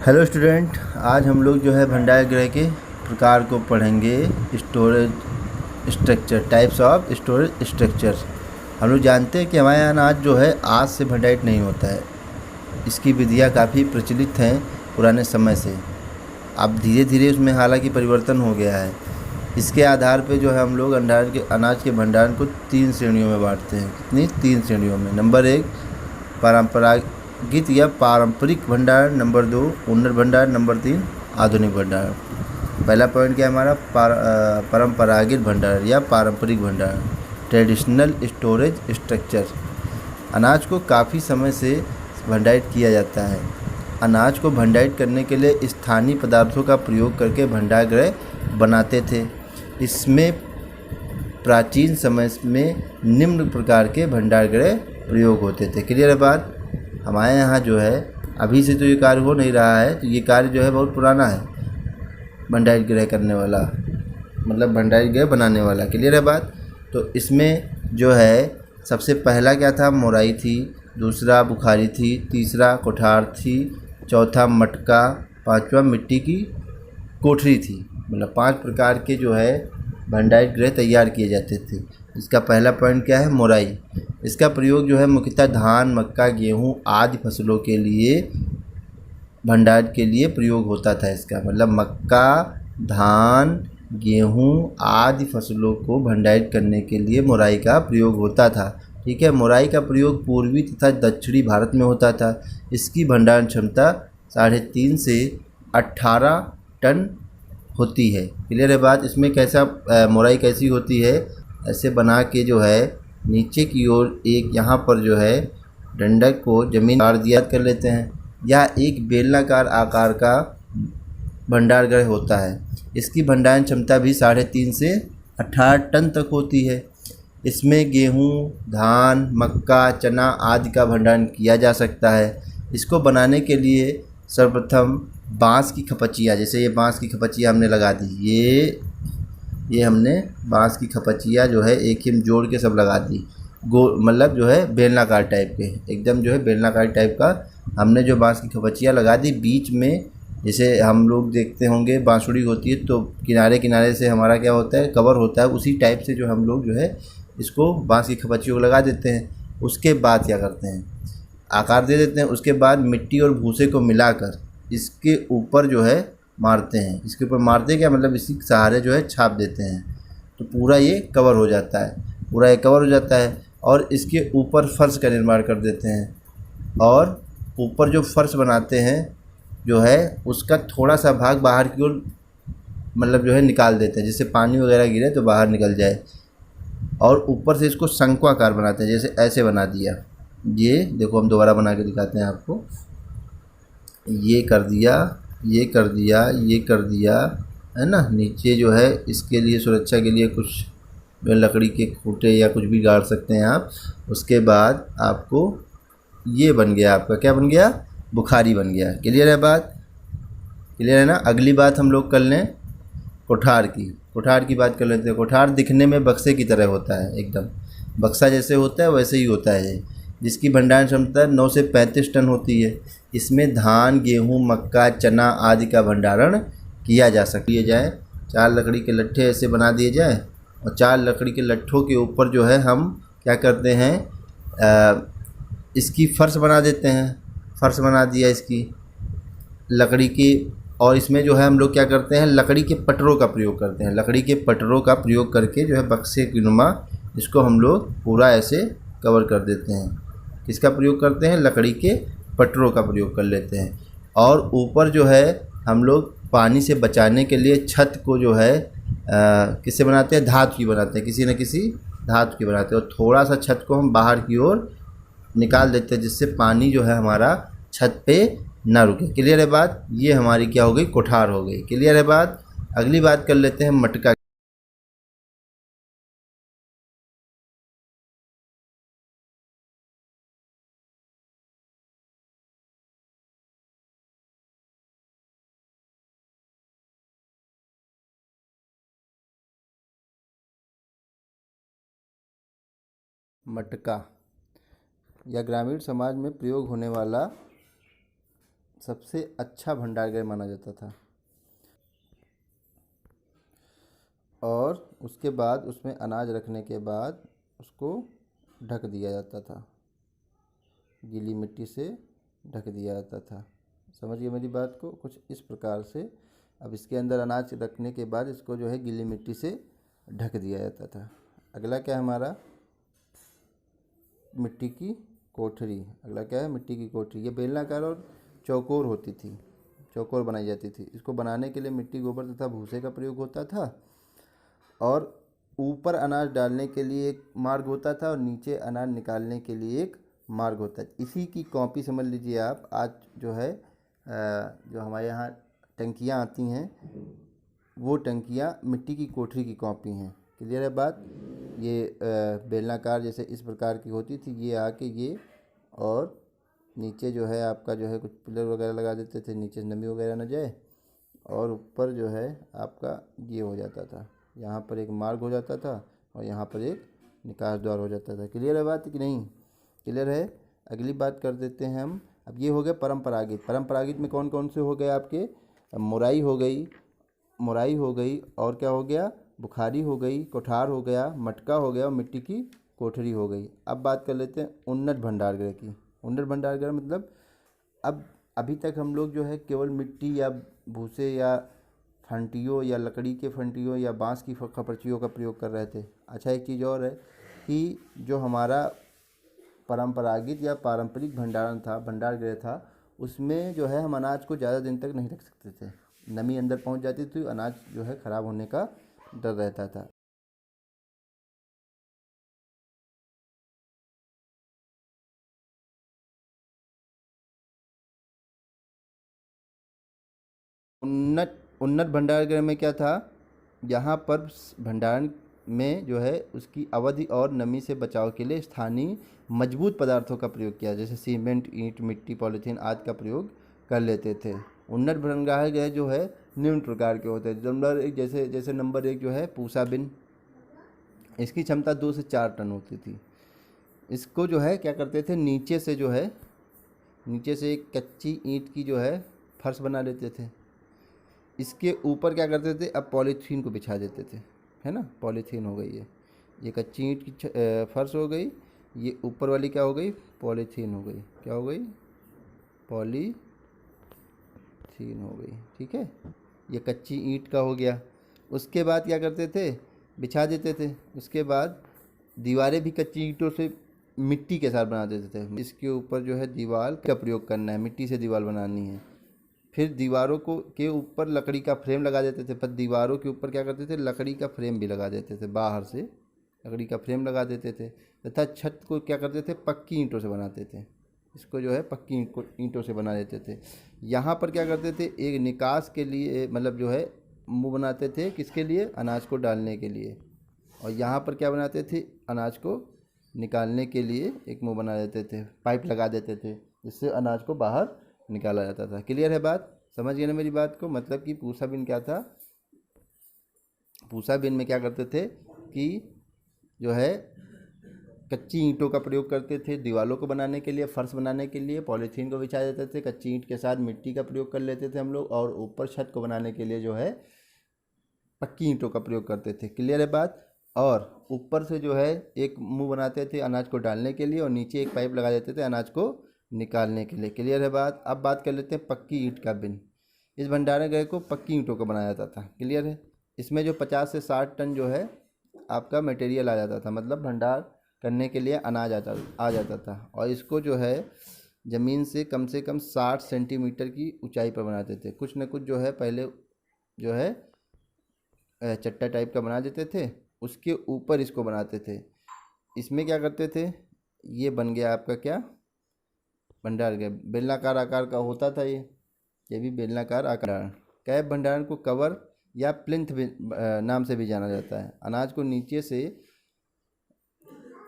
Hello student, आज हम लोग जो है भंडार गृह के प्रकार को पढ़ेंगे। Storage structure, types of storage structure. हम लोग जानते हैं कि हमारे यहाँ अनाज जो है आज से भंडारित नहीं होता है। इसकी विधियाँ काफ़ी प्रचलित हैं पुराने समय से। अब धीरे धीरे उसमें हालांकि परिवर्तन हो गया है। इसके आधार पे जो है हम लोग अनाज के भंडारण को 3 श्रेणियों में बांटते हैं। कितनी? 3 श्रेणियों में। नंबर 1 परंपरागत या पारंपरिक भंडारण, नंबर 2 उन्नत भंडारण, नंबर 3 आधुनिक भंडारण। पहला पॉइंट क्या है हमारा? परंपरागत भंडारण या पारंपरिक भंडारण, ट्रेडिशनल स्टोरेज स्ट्रक्चर। अनाज को काफ़ी समय से भंडारित किया जाता है। अनाज को भंडारित करने के लिए स्थानीय पदार्थों का प्रयोग करके भंडार गृह बनाते थे। इसमें प्राचीन समय में निम्न प्रकार के भंडार गृह प्रयोग होते थे। क्लियर है बात? हमारे यहाँ जो है अभी से तो ये कार्य हो नहीं रहा है, तो ये कार्य जो है बहुत पुराना है। भंडारित गृह करने वाला मतलब भंडारित गृह बनाने वाला। क्लियर है बात? तो इसमें जो है सबसे पहला क्या था? मोराई थी, दूसरा बुखारी थी, तीसरा कोठार थी, चौथा मटका, पांचवा मिट्टी की कोठरी थी। मतलब 5 प्रकार के जो है भंडारित गृह तैयार किए जाते थे। इसका पहला पॉइंट क्या है? मोराई। इसका प्रयोग जो है मुख्यतः धान, मक्का, गेहूँ आदि फसलों के लिए भंडारण के लिए प्रयोग होता था। इसका मतलब मक्का, धान, गेहूँ आदि फसलों को भंडारित करने के लिए मोराई का प्रयोग होता था। ठीक है। मोराई का प्रयोग पूर्वी तथा दक्षिणी भारत में होता था। इसकी भंडारण क्षमता 3.5 से 18 टन होती है। क्लियर है बात? इसमें कैसा मोराई कैसी होती है? ऐसे बना के जो है नीचे की ओर एक यहाँ पर जो है डंडा को जमीन काट दिया कर लेते हैं। यह एक बेलनाकार आकार का भंडार गृह होता है। इसकी भंडारण क्षमता भी 3.5 से 18 टन तक होती है। इसमें गेहूँ, धान, मक्का, चना आदि का भंडारण किया जा सकता है। इसको बनाने के लिए सर्वप्रथम बांस की खपचिया, जैसे ये बांस की खपचिया हमने लगा दी, ये हमने बांस की खपचिया जो है एक ही में जोड़ के सब लगा दी। मतलब जो है बेलनाकार टाइप के, एकदम जो है बेलनाकार टाइप का हमने जो बांस की खपचिया लगा दी। बीच में जैसे हम लोग देखते होंगे बांसुरी होती है तो किनारे किनारे से हमारा क्या होता है? कवर होता है। उसी टाइप से जो हम लोग जो है इसको बांस की खपचियों को लगा देते हैं। उसके बाद क्या करते हैं? आकार दे देते हैं। उसके बाद मिट्टी और भूसे को मिलाकर इसके ऊपर जो है मारते हैं। इसके ऊपर मारते क्या मतलब? इसी के सहारे जो है छाप देते हैं तो पूरा ये कवर हो जाता है। पूरा ये कवर हो जाता है और इसके ऊपर फर्श का निर्माण कर देते हैं। और ऊपर जो फर्श बनाते हैं जो है उसका थोड़ा सा भाग बाहर की ओर मतलब जो है निकाल देते हैं, जिससे पानी वगैरह गिरे तो बाहर निकल जाए। और ऊपर से इसको शंक्वाकार बनाते हैं, जैसे ऐसे बना दिया। ये देखो हम दोबारा बना के दिखाते हैं आपको। ये कर दिया, ये कर दिया, ये कर दिया, है ना। नीचे जो है इसके लिए सुरक्षा के लिए कुछ लकड़ी के खूंटे या कुछ भी गाड़ सकते हैं आप। उसके बाद आपको ये बन गया, आपका क्या बन गया? बुखारी बन गया। क्लियर है बात? क्लियर है ना? अगली बात हम लोग कर लें कोठार की। कोठार की बात कर लेते हैं। कोठार दिखने में बक्से की तरह होता है, एकदम बक्सा जैसे होता है वैसे ही होता है, जिसकी भंडारण क्षमता 9 से 35 टन होती है। इसमें धान, गेहूँ, मक्का, चना आदि का भंडारण किया जा सकता जाए। 4 लकड़ी के लट्ठे ऐसे बना दिए जाए और 4 लकड़ी के लट्ठों के ऊपर जो है हम क्या करते हैं? इसकी फर्श बना देते हैं। फर्श बना दिया इसकी लकड़ी की। और इसमें जो है हम लोग क्या करते हैं? लकड़ी के पटरों का प्रयोग करते हैं। लकड़ी के पटरों का प्रयोग करके जो है बक्से की नुमा इसको हम लोग पूरा ऐसे कवर कर देते हैं। किसका प्रयोग करते हैं? लकड़ी के पटरों का प्रयोग कर लेते हैं। और ऊपर जो है हम लोग पानी से बचाने के लिए छत को जो है किससे बनाते हैं? धातु की बनाते हैं, किसी न किसी धातु की बनाते हैं। और थोड़ा सा छत को हम बाहर की ओर निकाल देते हैं, जिससे पानी जो है हमारा छत पे ना रुके। क्लियर है बात? ये हमारी क्या हो गई? कोठार हो गई। क्लियर है बात? अगली बात कर लेते हैं मटका। मटका या ग्रामीण समाज में प्रयोग होने वाला सबसे अच्छा भंडारगृह माना जाता था। और उसके बाद उसमें अनाज रखने के बाद उसको ढक दिया जाता था, गीली मिट्टी से ढक दिया जाता था। समझिए मेरी बात को, कुछ इस प्रकार से। अब इसके अंदर अनाज रखने के बाद इसको जो है गीली मिट्टी से ढक दिया जाता था। अगला क्या है हमारा, मिट्टी की कोठरी। अगला क्या है, मिट्टी की कोठरी। ये बेलनाकार और चौकोर होती थी, चौकोर बनाई जाती थी। इसको बनाने के लिए मिट्टी, गोबर तथा भूसे का प्रयोग होता था। और ऊपर अनाज डालने के लिए एक मार्ग होता था और नीचे अनाज निकालने के लिए एक मार्ग होता है। इसी की कॉपी समझ लीजिए आप। आज जो है जो हमारे यहाँ टंकियाँ आती हैं, वो टंकियाँ मिट्टी की कोठरी की कॉपी हैं। क्लियर है बात। ये बेलनाकार जैसे इस प्रकार की होती थी, ये आके ये, और नीचे जो है आपका जो है कुछ पिलर वगैरह लगा देते थे, नीचे नमी वगैरह न जाए। और ऊपर जो है आपका ये हो जाता था, यहाँ पर एक मार्ग हो जाता था और यहाँ पर एक निकास द्वार हो जाता था। क्लियर है बात कि नहीं? क्लियर है। अगली बात कर देते हैं हम। अब ये हो गया परंपरागत। परंपरागत में कौन कौन से हो गए आपके, मुराई हो गई, मुराई हो गई, और क्या हो गया, बुखारी हो गई, कोठार हो गया, मटका हो गया और मिट्टी की कोठरी हो गई। अब बात कर लेते हैं उन्नत भंडारगृह की। उन्नत भंडारगृह मतलब अब अभी तक हम लोग जो है केवल मिट्टी या भूसे या फंटियों या लकड़ी के फंटियों या बांस की खपरचियों का प्रयोग कर रहे थे। अच्छा, एक चीज़ और है कि जो हमारा परंपरागत या पारंपरिक भंडारण था, भंडारगृह था, उसमें जो है हम अनाज को ज़्यादा दिन तक नहीं रख सकते थे। नमी अंदर पहुंच जाती थी, अनाज जो है ख़राब होने का डर रहता था। उन्नत उन्नत भंडारगृह में क्या था, यहाँ पर भंडारण में जो है उसकी अवधि और नमी से बचाव के लिए स्थानीय मजबूत पदार्थों का प्रयोग किया, जैसे सीमेंट, ईंट, मिट्टी, पॉलीथीन आदि का प्रयोग कर लेते थे। उन्नत भंडारगृह जो है निम्न प्रकार के होते हैं। नंबर एक, जैसे नंबर एक जो है पूसा बिन, इसकी क्षमता 2 से 4 टन होती थी। इसको जो है क्या करते थे, नीचे से जो है, नीचे से एक कच्ची ईंट की जो है फर्श बना लेते थे। इसके ऊपर क्या करते थे, अब पॉलीथीन को बिछा देते थे, है ना। पॉलीथीन हो गई ये कच्ची ईंट की फर्श हो गई। ये ऊपर वाली क्या हो गई, पॉलीथीन हो गई। क्या हो गई, पॉलीथीन हो गई। ठीक है, ये कच्ची ईंट का हो गया। उसके बाद क्या करते थे, बिछा देते थे। उसके बाद दीवारें भी कच्ची ईंटों से मिट्टी के साथ बना देते थे। इसके ऊपर जो है दीवार का प्रयोग करना है, मिट्टी से दीवार बनानी है। फिर दीवारों को के ऊपर लकड़ी का फ्रेम लगा देते थे। पर दीवारों के ऊपर क्या करते थे, लकड़ी का फ्रेम भी लगा देते थे, बाहर से लकड़ी का फ्रेम लगा देते थे। तथा छत को क्या करते थे, पक्की ईंटों से बनाते थे। इसको जो है पक्की ईंटों से बना देते थे। यहाँ पर क्या करते थे, एक निकास के लिए, मतलब जो है मुंह बनाते थे, किसके लिए, अनाज को डालने के लिए। और यहाँ पर क्या बनाते थे, अनाज को निकालने के लिए एक मुंह बना देते थे, पाइप लगा देते थे, जिससे अनाज को बाहर निकाला जाता था। क्लियर है बात, समझ गए ना मेरी बात को। मतलब कि पूसा बिन क्या था, पूसा बिन में क्या करते थे कि जो है कच्ची ईंटों का प्रयोग करते थे दीवारों को बनाने के लिए, फर्श बनाने के लिए। पॉलीथीन को बिछा देते थे, कच्ची ईंट के साथ मिट्टी का प्रयोग कर लेते थे हम लोग। और ऊपर छत को बनाने के लिए जो है पक्की ईंटों का प्रयोग करते थे। क्लियर है बात। और ऊपर से जो है एक मुंह बनाते थे अनाज को डालने के लिए, और नीचे एक पाइप लगा देते थे अनाज को निकालने के लिए। क्लियर है बात। अब बात कर लेते हैं पक्की ईंट का बिन। इस भंडारगृह को पक्की ईंटों का बनाया जाता था। क्लियर है। इसमें जो 50 से 60 टन जो है आपका मटेरियल आ जाता था, मतलब भंडार करने के लिए अनाज आ जाता था। और इसको जो है ज़मीन से कम 60 सेंटीमीटर की ऊंचाई पर बनाते थे। कुछ न कुछ जो है पहले जो है चट्टा टाइप का बना देते थे, उसके ऊपर इसको बनाते थे। इसमें क्या करते थे, ये बन गया आपका क्या, भंडारगृह। बेलनाकार आकार का होता था ये भी बेलनाकार आकार। कैप भंडारण को कवर या प्लिंथ नाम से भी जाना जाता है। अनाज को नीचे से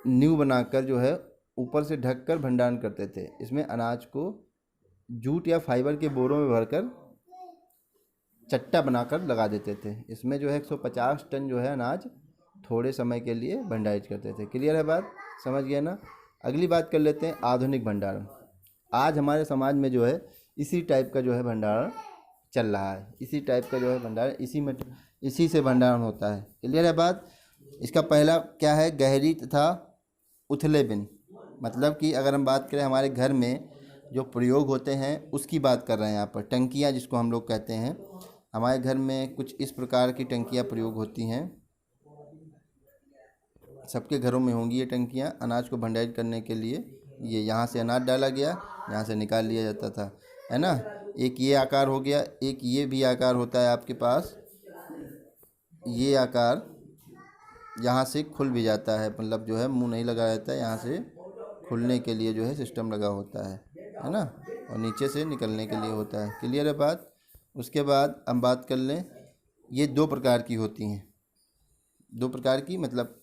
नींव बनाकर जो है ऊपर से ढककर भंडारण करते थे। इसमें अनाज को जूट या फाइबर के बोरों में भरकर चट्टा बनाकर लगा देते थे। इसमें जो है 150 टन जो है अनाज थोड़े समय के लिए भंडारित करते थे। क्लियर है बात, समझ गया ना। अगली बात कर लेते हैं आधुनिक भंडारण। आज हमारे समाज में जो है इसी टाइप का जो है भंडारण चल रहा है, इसी टाइप का जो है भंडारण इसी से भंडारण होता है। क्लियर है बात। इसका पहला क्या है, गहरी तथा उथले बिन, मतलब कि अगर हम बात करें हमारे घर में जो प्रयोग होते हैं उसकी बात कर रहे हैं यहाँ पर। टंकियाँ जिसको हम लोग कहते हैं, हमारे घर में कुछ इस प्रकार की टंकियाँ प्रयोग होती हैं, सबके घरों में होंगी ये टंकियाँ अनाज को भंडारित करने के लिए। ये यहाँ से अनाज डाला गया, यहाँ से निकाल लिया जाता था, है ना। एक ये आकार हो गया, एक ये भी आकार होता है आपके पास, ये आकार यहाँ से खुल भी जाता है, मतलब जो है मुंह नहीं लगा रहता है, यहाँ से खुलने के लिए जो है सिस्टम लगा होता है ना, और नीचे से निकलने के लिए होता है। क्लियर है बात। उसके बाद हम बात कर लें, ये दो प्रकार की होती हैं, दो प्रकार की, मतलब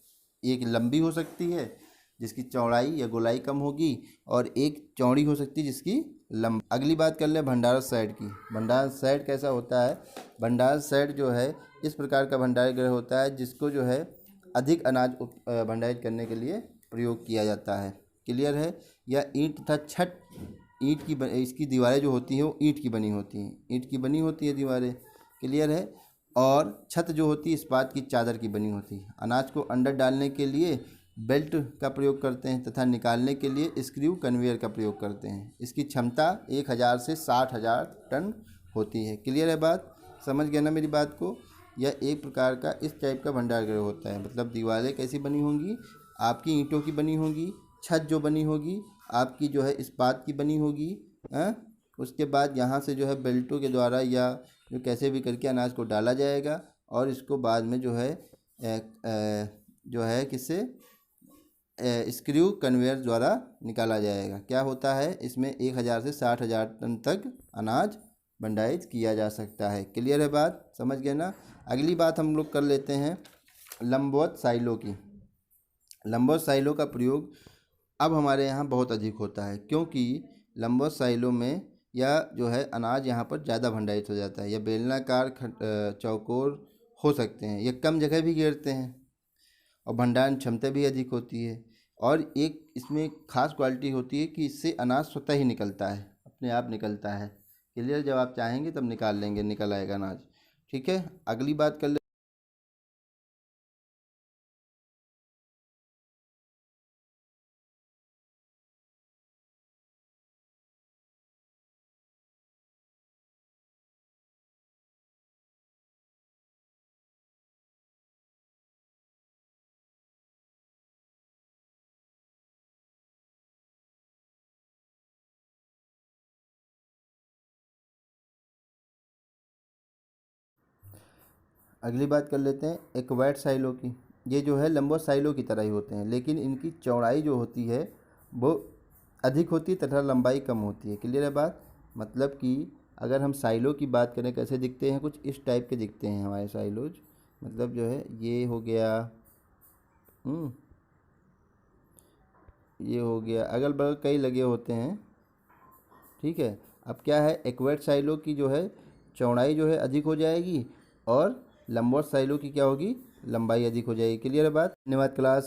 एक लंबी हो सकती है जिसकी चौड़ाई या गोलाई कम होगी, और एक चौड़ी हो सकती है जिसकी लंब। अगली बात कर लें भंडार साइड की। भंडार साइड कैसा होता है, भंडार साइड जो है इस प्रकार का भंडार गृह होता है जिसको जो है अधिक अनाज भंडारित करने के लिए प्रयोग किया जाता है। क्लियर है। या ईंट तथा छत, ईंट की इसकी दीवारें जो होती हैं वो ईंट की बनी होती हैं, ईंट की बनी होती है दीवारें। क्लियर है। और छत जो होती है इस्पात की चादर की बनी होती है। अनाज को अंदर डालने के लिए बेल्ट का प्रयोग करते हैं तथा निकालने के लिए स्क्रू कन्वेयर का प्रयोग करते हैं। इसकी क्षमता 1000 से 60,000 टन होती है। क्लियर है बात, समझ गए ना मेरी बात को। यह एक प्रकार का इस टाइप का भंडार गृह होता है, मतलब दीवारें कैसी बनी होंगी, आपकी ईंटों की बनी होगी, छत जो बनी होगी आपकी जो है इस्पात की बनी होगी। उसके बाद यहाँ से जो है बेल्टों के द्वारा या जो कैसे भी करके अनाज को डाला जाएगा, और इसको बाद में जो है किससे, स्क्रू कन्वेयर द्वारा निकाला जाएगा। क्या होता है इसमें 1000 से 60,000 टन तक अनाज भंडारित किया जा सकता है। क्लियर है बात, समझ गए ना। अगली बात हम लोग कर लेते हैं लंबवत साइलो की। लंबवत साइलो का प्रयोग अब हमारे यहाँ बहुत अधिक होता है, क्योंकि लंबवत साइलो में या जो है अनाज यहाँ पर ज़्यादा भंडारित हो जाता है। या बेलनाकार चौकोर हो सकते हैं, ये कम जगह भी घेरते हैं और भंडारण क्षमता भी अधिक होती है। और एक इसमें खास क्वालिटी होती है कि इससे अनाज स्वतः ही निकलता है, अपने आप निकलता है। क्लियर, जब आप चाहेंगे तब निकाल लेंगे, निकल आएगा अनाज। ठीक है। अगली बात कर ले, अगली बात कर लेते हैं एक्वायर्ड साइलो की। ये जो है लंबवत साइलो की तरह ही होते हैं, लेकिन इनकी चौड़ाई जो होती है वो अधिक होती है तथा लंबाई कम होती है। क्लियर है बात। मतलब कि अगर हम साइलो की बात करें कैसे दिखते हैं, कुछ इस टाइप के दिखते हैं हमारे साइलोज। मतलब जो है ये हो गया, ये हो गया, अगल बगल कई लगे होते हैं। ठीक है। अब क्या है, एक्वायर्ड साइलो की जो है चौड़ाई जो है अधिक हो जाएगी, और लंबवत साइलो की क्या होगी, लंबाई अधिक हो जाएगी। क्लियर है बात। धन्यवाद क्लास।